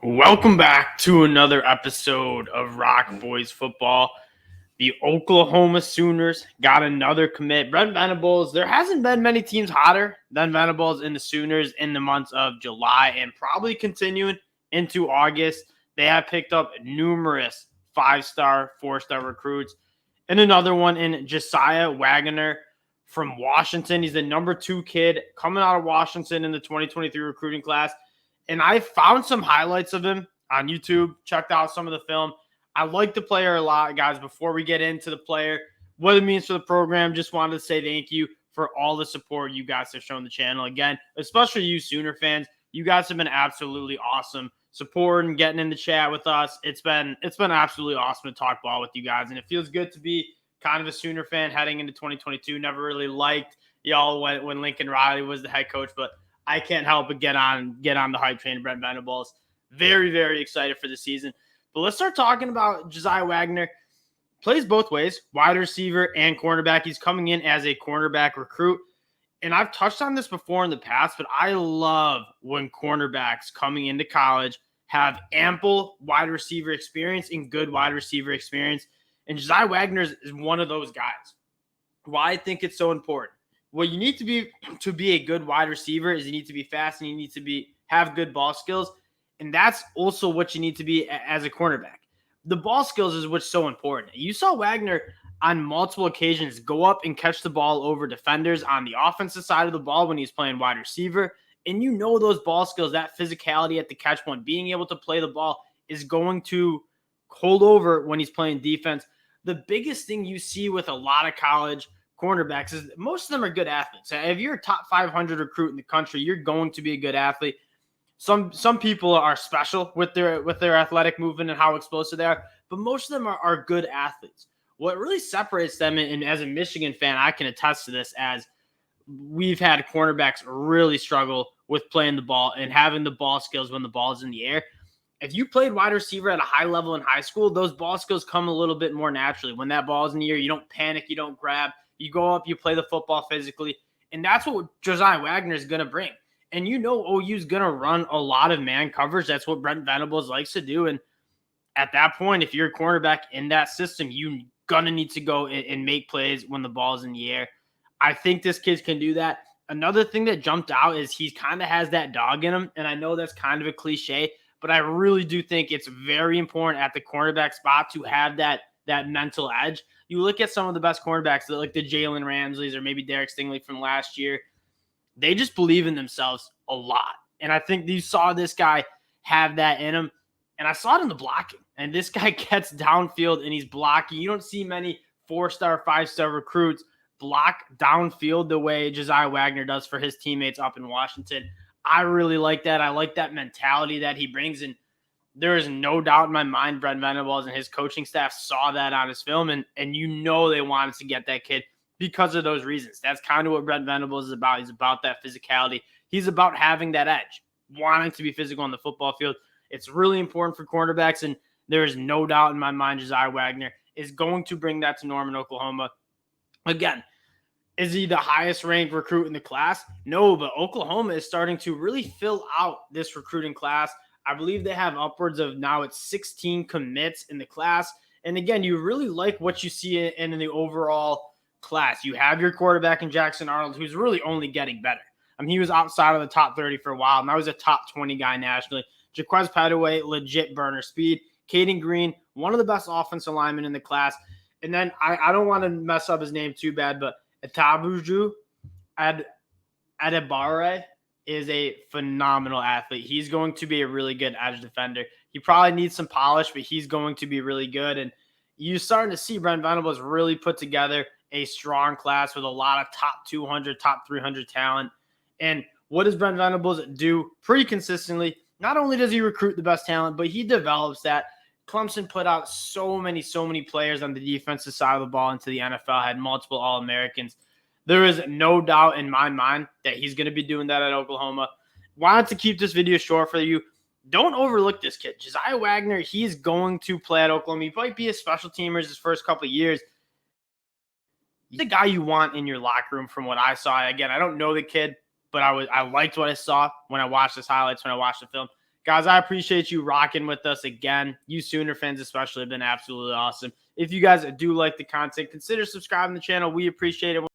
Welcome back to another episode of Rock Boys Football. The Oklahoma Sooners got another commit. Brent Venables, there hasn't been many teams hotter than Venables and the Sooners in the months of July and probably continuing into August. They have picked up numerous 5-star, 4-star recruits. And another one in Jasiah Wagoner from Washington. He's the number 2 kid coming out of Washington in the 2023 recruiting class. And I found some highlights of him on YouTube, checked out some of the film. I like the player a lot, guys. Before we get into the player, what it means for the program, just wanted to say thank you for all the support you guys have shown the channel. Again, especially you Sooner fans, you guys have been absolutely awesome supporting, getting in the chat with us. It's been absolutely awesome to talk ball with you guys, and it feels good to be kind of a Sooner fan heading into 2022. Never really liked y'all when Lincoln Riley was the head coach, but I can't help but get on the hype train of Brent Venables. Very, very excited for the season. But let's start talking about Jasiah Wagoner. Plays both ways, wide receiver and cornerback. He's coming in as a cornerback recruit. And I've touched on this before in the past, but I love when cornerbacks coming into college have ample wide receiver experience and good wide receiver experience. And Jasiah Wagoner is one of those guys. Why I think it's so important. What you need to be a good wide receiver is you need to be fast and you need to have good ball skills. And that's also what you need to be as a cornerback. The ball skills is what's so important. You saw Wagoner on multiple occasions go up and catch the ball over defenders on the offensive side of the ball when he's playing wide receiver. And you know those ball skills, that physicality at the catch point, being able to play the ball is going to hold over when he's playing defense. The biggest thing you see with a lot of college cornerbacks is most of them are good athletes. If you're a top 500 recruit in the country, you're going to be a good athlete. Some people are special with their athletic movement and how explosive they are, but most of them are good athletes. What really separates them, and as a Michigan fan, I can attest to this, as we've had cornerbacks really struggle with playing the ball and having the ball skills when the ball is in the air. If you played wide receiver at a high level in high school, those ball skills come a little bit more naturally. When that ball is in the air, you don't panic, you don't grab. You go up, you play the football physically, and that's what Jasiah Wagoner is going to bring. And you know OU's going to run a lot of man coverage. That's what Brent Venables likes to do. And at that point, if you're a cornerback in that system, you're going to need to go and make plays when the ball's in the air. I think this kid can do that. Another thing that jumped out is he kind of has that dog in him, and I know that's kind of a cliche, but I really do think it's very important at the cornerback spot to have that mental edge. You look at some of the best cornerbacks, like the Jalen Ramseys or maybe Derek Stingley from last year, they just believe in themselves a lot. And I think you saw this guy have that in him. And I saw it in the blocking. And this guy gets downfield and he's blocking. You don't see many 4-star, 5-star recruits block downfield the way Jasiah Wagoner does for his teammates up in Washington. I really like that. I like that mentality that he brings. And there is no doubt in my mind Brent Venables and his coaching staff saw that on his film, and you know they wanted to get that kid because of those reasons. That's kind of what Brent Venables is about. He's about that physicality. He's about having that edge, wanting to be physical on the football field. It's really important for cornerbacks, and there is no doubt in my mind Jasiah Wagoner is going to bring that to Norman, Oklahoma. Again, is he the highest ranked recruit in the class? No, but Oklahoma is starting to really fill out this recruiting class. I believe they have upwards of now it's 16 commits in the class. And again, you really like what you see in the overall class. You have your quarterback in Jackson Arnold, who's really only getting better. I mean, he was outside of the top 30 for a while. Now he's a top 20 guy nationally. Jaquez Petaway, legit burner speed. Caden Green, one of the best offensive linemen in the class. And then I don't want to mess up his name too bad, but Atabuju Adebare is a phenomenal athlete. He's going to be a really good edge defender. He probably needs some polish, but he's going to be really good. And you're starting to see Brent Venables really put together a strong class with a lot of top 200, top 300 talent. And what does Brent Venables do pretty consistently? Not only does he recruit the best talent, but he develops that. Clemson put out so many players on the defensive side of the ball into the NFL, had multiple All-Americans. There is no doubt in my mind that he's going to be doing that at Oklahoma. Wanted to keep this video short for you. Don't overlook this kid. Jasiah Wagoner, he's going to play at Oklahoma. He might be a special teamer his first couple of years. He's the guy you want in your locker room from what I saw. Again, I don't know the kid, but I liked what I saw when I watched his highlights, when I watched the film. Guys, I appreciate you rocking with us again. You Sooner fans especially have been absolutely awesome. If you guys do like the content, consider subscribing to the channel. We appreciate it.